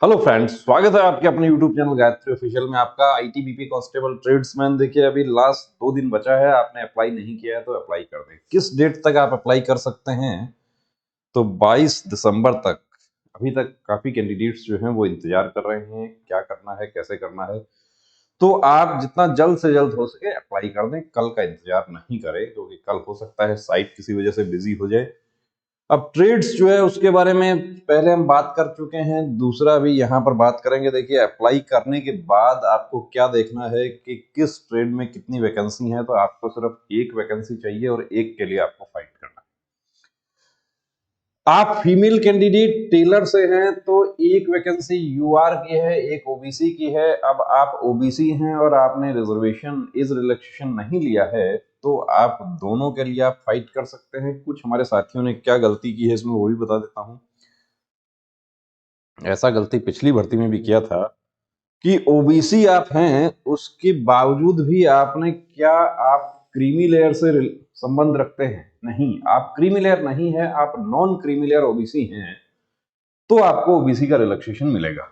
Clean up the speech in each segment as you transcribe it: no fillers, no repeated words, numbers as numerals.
Hello friends, स्वागत है आपके अपने यूट्यूब चैनल गायत्री ऑफिशियल में। आपका आईटीबीपी कांस्टेबल ट्रेड्समैन। देखिए, अभी लास्ट 2 दिन बचा है। आपने अप्लाई नहीं किया है तो अप्लाई कर दें। किस डेट तक आप अप्लाई कर सकते हैं? तो 22 दिसंबर तक। अभी तक काफी कैंडिडेट्स जो हैं वो इंतजार कर रहे हैं, क्या करना है, कैसे करना है। तो आप जितना जल्द से जल्द हो सके अप्लाई कर दें। कल का इंतजार नहीं करें, क्योंकि कल हो सकता है साइट किसी वजह से बिजी हो जाए। अब ट्रेड्स जो है उसके बारे में पहले हम बात कर चुके हैं, दूसरा भी यहाँ पर बात करेंगे। देखिए, अप्लाई करने के बाद आपको क्या देखना है कि किस ट्रेड में कितनी वैकेंसी है। तो आपको सिर्फ एक वैकेंसी चाहिए और एक के लिए आपको फाइट करना है। आप फीमेल कैंडिडेट टेलर से हैं तो एक वैकेंसी यूआर की है, एक ओबीसी की है। अब आप ओबीसी हैं और आपने रिजर्वेशन एज रिलैक्सेशन नहीं लिया है, तो आप दोनों के लिए आप फाइट कर सकते हैं। कुछ हमारे साथियों ने क्या गलती की है इसमें वो भी बता देता हूं। ऐसा गलती पिछली भर्ती में भी किया था कि ओबीसी आप हैं, उसके बावजूद भी आपने क्या, आप क्रीमी लेयर से संबंध रखते हैं? नहीं, आप क्रीमी लेयर नहीं है, आप नॉन क्रीमी लेयर ओबीसी हैं, तो आपको ओबीसी का रिलैक्सेशन मिलेगा।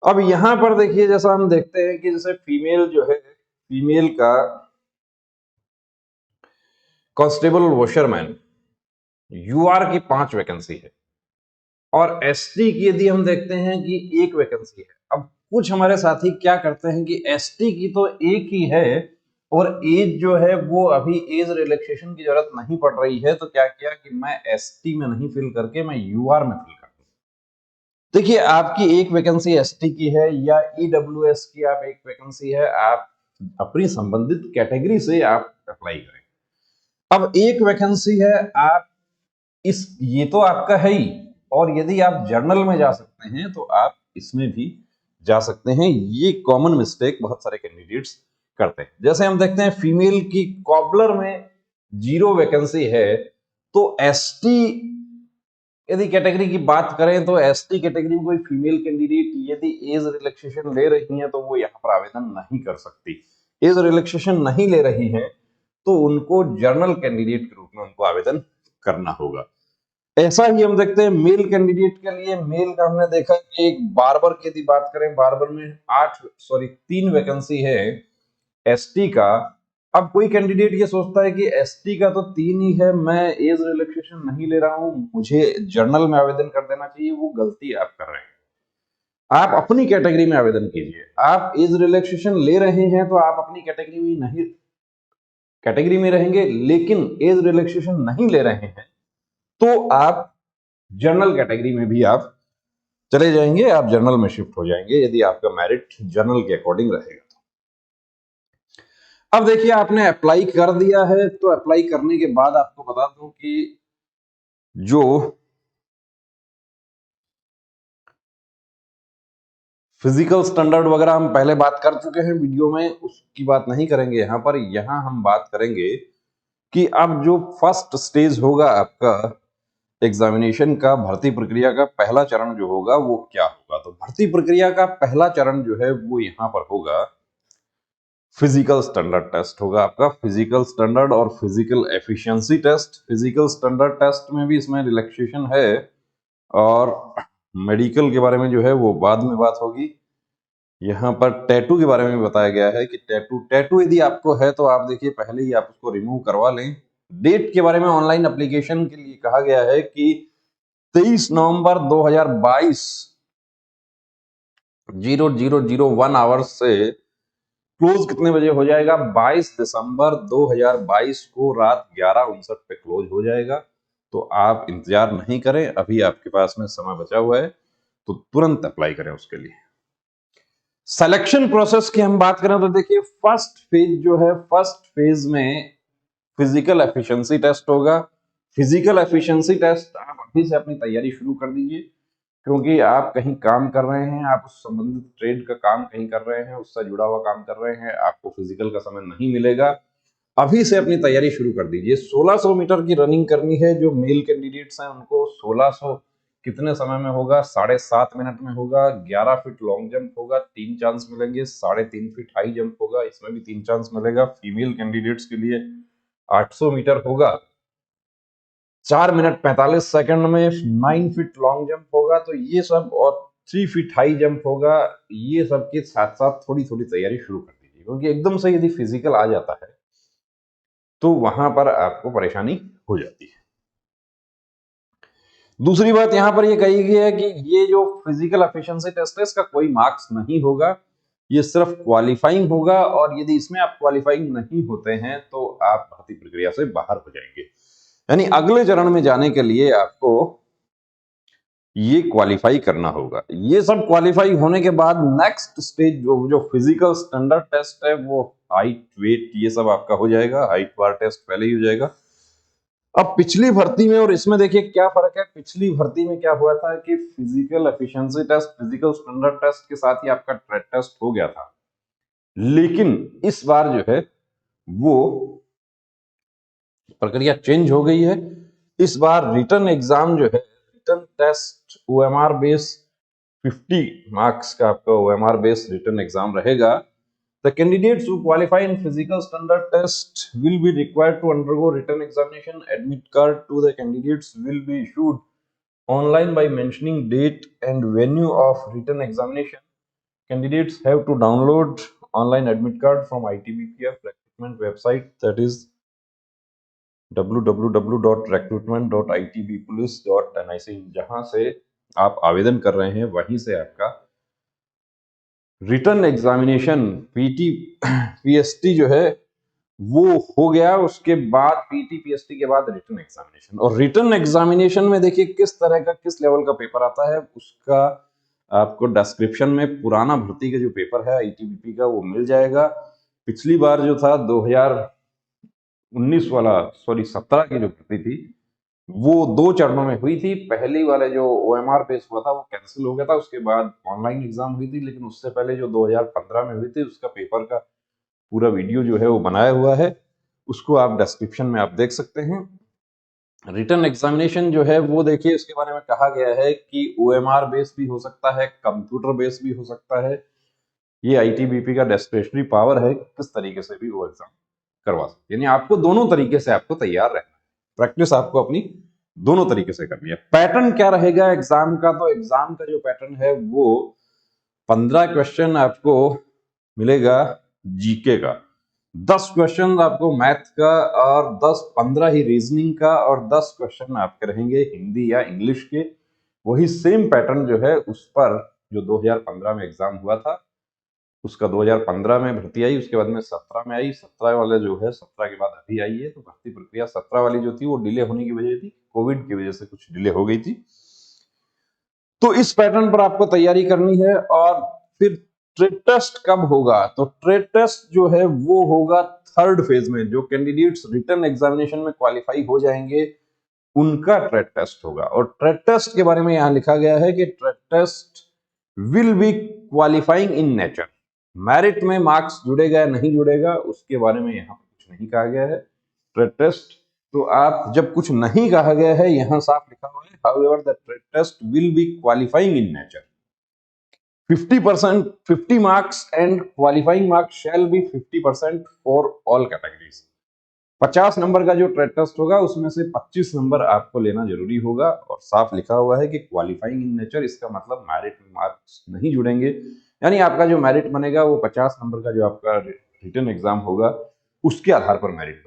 अब यहां पर देखिए, जैसा हम देखते हैं कि जैसे फीमेल जो है, फीमेल का कांस्टेबल वॉशरमैन यूआर की 5 वैकेंसी है और एसटी की यदि हम देखते हैं कि एक वैकेंसी है। अब कुछ हमारे साथी क्या करते हैं कि एसटी की तो एक ही है और एज जो है वो अभी एज रिलैक्सेशन की जरूरत नहीं पड़ रही है, तो क्या किया कि मैं एसटी में नहीं फिल करके मैं यूआर में फिल कर दूं। देखिए, आपकी एक वैकेंसी एसटी की है या ईडब्ल्यूएस की आप एक वैकेंसी है, आप अपनी संबंधित कैटेगरी से आप अप्लाई करें। अब एक वैकेंसी है, आप इस ये तो आपका है ही, और यदि आप जर्नल में जा सकते हैं तो आप इसमें भी जा सकते हैं। ये कॉमन मिस्टेक बहुत सारे कैंडिडेट्स करते हैं। जैसे हम देखते हैं फीमेल की कॉबलर में 0 वैकेंसी है, तो एसटी यदि कैटेगरी की बात करें तो एसटी कैटेगरी में कोई फीमेल कैंडिडेट यदि एज रिलैक्सेशन ले रही है तो वो यहाँ पर आवेदन नहीं कर सकती। एज रिलैक्सेशन नहीं ले रही है तो उनको जर्नल कैंडिडेट के रूप में उनको आवेदन करना होगा। ऐसा ही हम देखते हैं मेल कैंडिडेट के लिए। मेल का हमने देखा कि एक बार्बर की यदि बात करें, बार्बर में 3 वैकेंसी है एसटी का। अब कोई कैंडिडेट ये सोचता है कि एसटी का तो 3 ही है, मैं एज रिलैक्सेशन नहीं ले रहा हूं, मुझे जर्नल में आवेदन कर देना चाहिए। वो गलती आप कर रहे हैं। आप अपनी कैटेगरी में आवेदन कीजिए। आप एज रिलैक्सेशन ले रहे हैं तो आप अपनी कैटेगरी में नहीं, कैटेगरी में रहेंगे, लेकिन एज रिलैक्सेशन नहीं ले रहे हैं तो आप जनरल कैटेगरी में भी आप चले जाएंगे, आप जनरल में शिफ्ट हो जाएंगे यदि आपका मेरिट जनरल के अकॉर्डिंग रहेगा तो। अब देखिए, आपने अप्लाई कर दिया है तो अप्लाई करने के बाद आपको बता दूं कि जो फिजिकल स्टैंडर्ड वगैरह हम पहले बात कर चुके हैं वीडियो में, उसकी बात नहीं करेंगे यहां पर। यहां हम बात करेंगे कि अब जो फर्स्ट स्टेज होगा आपका एग्जामिनेशन का, भर्ती प्रक्रिया का पहला चरण जो होगा वो क्या होगा। तो भर्ती प्रक्रिया का पहला चरण जो है वो यहां पर होगा, फिजिकल स्टैंडर्ड टेस्ट होगा आपका। फिजिकल स्टैंडर्ड और physical efficiency test. Physical standard test में भी इसमें रिलैक्सेशन है और मेडिकल के बारे में जो है वो बाद में बात होगी। यहाँ पर टैटू के बारे में भी बताया गया है कि टैटू टैटू यदि आपको है तो आप देखिए पहले ही आप उसको रिमूव करवा लें। डेट के बारे में ऑनलाइन एप्लीकेशन के लिए कहा गया है कि 23 नवंबर 2022 0001 आवर्स से क्लोज कितने बजे हो जाएगा? 22 दिसंबर 2022 को रात 11:59 पे क्लोज हो जाएगा। तो आप इंतजार नहीं करें, अभी आपके पास में समय बचा हुआ है, तो तुरंत अप्लाई करें उसके लिए। सिलेक्शन प्रोसेस की हम बात करें तो देखिए, फर्स्ट फेज जो है, फर्स्ट फेज में फिजिकल एफिशिएंसी टेस्ट होगा। फिजिकल एफिशिएंसी टेस्ट आप अभी से अपनी तैयारी शुरू कर दीजिए, क्योंकि आप कहीं काम कर रहे हैं, आप उस संबंधित ट्रेड का काम कहीं कर रहे हैं, उससे जुड़ा हुआ काम कर रहे हैं, आपको फिजिकल का समय नहीं मिलेगा। अभी से अपनी तैयारी शुरू कर दीजिए। 1600 मीटर की रनिंग करनी है। जो मेल कैंडिडेट्स हैं उनको 1600 कितने समय में होगा? 7.5 मिनट में होगा। 11 फीट लॉन्ग जंप होगा, 3 चांस मिलेंगे। 3.5 फीट हाई जंप होगा, इसमें भी 3 चांस मिलेगा। फीमेल कैंडिडेट्स के लिए 800 मीटर होगा। 4 मिनट 45 सेकंड में 9 फीट लॉन्ग जंप होगा, तो ये सब, और 3 फीट हाई जंप होगा, ये सब के साथ साथ थोड़ी थोड़ी तैयारी शुरू कर दीजिए, क्योंकि एकदम से यदि फिजिकल आ जाता है तो वहां पर आपको परेशानी हो जाती है। दूसरी बात यहां पर ये कही गई है कि ये जो फिजिकल एफिशिएंसी टेस्ट है इसका कोई मार्क्स नहीं होगा, ये सिर्फ क्वालिफाइंग होगा, और यदि इसमें आप क्वालिफाइंग नहीं होते हैं तो आप भर्ती प्रक्रिया से बाहर हो जाएंगे। यानी अगले चरण में जाने के लिए आपको ये क्वालिफाई करना होगा। ये सब क्वालिफाई होने के बाद नेक्स्ट स्टेज जो फिजिकल स्टैंडर्ड टेस्ट है, वो हाइट वेट ये सब आपका हो जाएगा, हाइट बार टेस्ट पहले ही हो जाएगा। अब पिछली भर्ती में और इसमें देखिए क्या फर्क है। पिछली भर्ती में क्या हुआ था कि physical efficiency test, physical standard test के साथ ही आपका ट्रेड टेस्ट हो गया था, लेकिन इस बार जो है वो प्रक्रिया चेंज हो गई है। इस बार रिटन एग्जाम जो है, written test OMR base 50 marks का आपका ओएमआर बेस रिटन एग्जाम रहेगा। The candidates who qualify in physical standard test will be required to undergo written examination. Admit card to the candidates will be issued online by mentioning date and venue of written examination. Candidates have to download online admit card from ITBPF recruitment website, that is www.recruitment.itbpolice.nic, जहां से आप आवेदन कर रहे हैं वहीं से आपका रिटन एग्जामिनेशन पीएसटी जो है वो हो गया। उसके बाद पीएसटी के बाद रिटन एग्जामिनेशन, और रिटन एग्जामिनेशन में देखिए किस तरह का, किस लेवल का पेपर आता है, उसका आपको डिस्क्रिप्शन में पुराना भर्ती का जो पेपर है आईटीबीपी का वो मिल जाएगा। पिछली बार जो था 2019 वाला, सॉरी 17 की जो भर्ती थी वो 2 चरणों में हुई थी। पहली वाले जो ओएमआर पेश हुआ था वो कैंसिल हो गया था, उसके बाद ऑनलाइन एग्जाम हुई थी, लेकिन उससे पहले जो 2015 में हुई थी उसका पेपर का पूरा वीडियो जो है वो बनाया हुआ है, उसको आप डिस्क्रिप्शन में आप देख सकते हैं। रिटन एग्जामिनेशन जो है वो देखिए, इसके बारे में कहा गया है कि ओएमआर बेस भी हो सकता है, कंप्यूटर बेस भी हो सकता है। ये आईटीबीपी का डिस्क्रिशनरी पावर है, किस तरीके से भी वो एग्जाम करवा सकते, यानी आपको दोनों तरीके से आपको तैयार रहना है। प्रैक्टिस आपको अपनी दोनों तरीके से करनी है। पैटर्न क्या रहेगा एग्जाम का, तो एग्जाम का जो पैटर्न है वो 15 क्वेश्चन आपको मिलेगा जीके का, 10 क्वेश्चन आपको मैथ का, और 10-15 ही रीजनिंग का, और 10 क्वेश्चन आपके रहेंगे हिंदी या इंग्लिश के। वही सेम पैटर्न जो है उस पर जो 2015 में एग्जाम हुआ था उसका 2015 में भर्ती आई, उसके बाद में 17 में आई, 17 वाले जो है 17 के बाद अभी आई है। तो भर्ती प्रक्रिया 17 वाली जो थी वो डिले होने की वजह थी, कोविड की वजह से कुछ डिले हो गई थी। तो इस पैटर्न पर आपको तैयारी करनी है। और फिर ट्रेड टेस्ट कब होगा, तो ट्रेड टेस्ट जो है वो होगा 3rd फेज में। जो कैंडिडेट्स रिटन एग्जामिनेशन में क्वालिफाई हो जाएंगे उनका ट्रेड टेस्ट होगा। और ट्रेड टेस्ट के बारे में यहां लिखा गया है कि trade test will be qualifying in nature. Merit में मार्क्स जुड़ेगा या नहीं जुड़ेगा उसके बारे में यहाँ कुछ नहीं कहा गया है। ट्रेड टेस्ट, तो आप जब कुछ नहीं कहा गया है, यहां साफ लिखा हुआ है however the trade test will be qualifying in nature 50%, 50 marks and qualifying marks shall be 50% for all categories. 50 नंबर का जो ट्रेड टेस्ट होगा उसमें से 25 नंबर आपको लेना जरूरी होगा। और साफ लिखा हुआ है कि क्वालिफाइंग इन नेचर, इसका मतलब मेरिट में मार्क्स नहीं जुड़ेंगे, यानी आपका जो मेरिट बनेगा वो 50 नंबर का जो आपका रिटन एग्जाम होगा उसके आधार पर मेरिट बनेगा।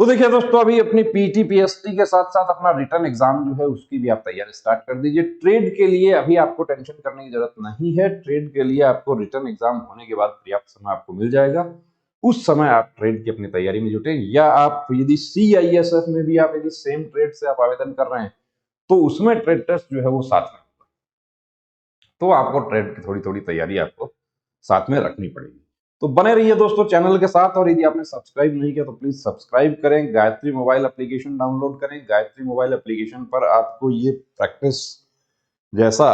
तो देखिए दोस्तों, अभी अपनी पीटी पीएसटी के साथ साथ अपना रिटन एग्जाम जो है उसकी भी आप तैयारी स्टार्ट कर दीजिए। ट्रेड के लिए अभी आपको टेंशन करने की जरूरत नहीं है। ट्रेड के लिए आपको रिटन एग्जाम होने के बाद पर्याप्त समय आपको मिल जाएगा, उस समय आप ट्रेड की अपनी तैयारी में जुटे। या आप यदि CISF में भी आप यदि सेम ट्रेड से आप आवेदन कर रहे हैं तो उसमें ट्रेड टेस्ट जो है वो साथ में होगा, तो आपको ट्रेड की थोड़ी थोड़ी तैयारी आपको साथ में रखनी पड़ेगी। तो बने रहिए दोस्तों चैनल के साथ, और यदि आपने सब्सक्राइब नहीं किया तो प्लीज सब्सक्राइब करें। गायत्री मोबाइल एप्लीकेशन डाउनलोड करें। गायत्री मोबाइल एप्लीकेशन पर आपको ये प्रैक्टिस जैसा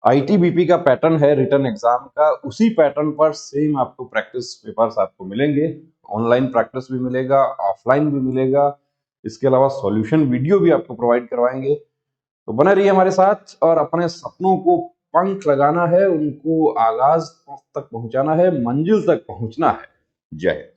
आईटीबीपी का पैटर्न है रिटन एग्जाम का, उसी पैटर्न पर सेम आपको प्रैक्टिस पेपर्स आपको मिलेंगे। ऑनलाइन प्रैक्टिस भी मिलेगा, ऑफलाइन भी मिलेगा, इसके अलावा सॉल्यूशन वीडियो भी आपको प्रोवाइड करवाएंगे। तो बने रहिए हमारे साथ, और अपने सपनों को पंख लगाना है, उनको आगाज तक पहुंचाना है, मंजिल तक पहुंचना है। जय हिंद।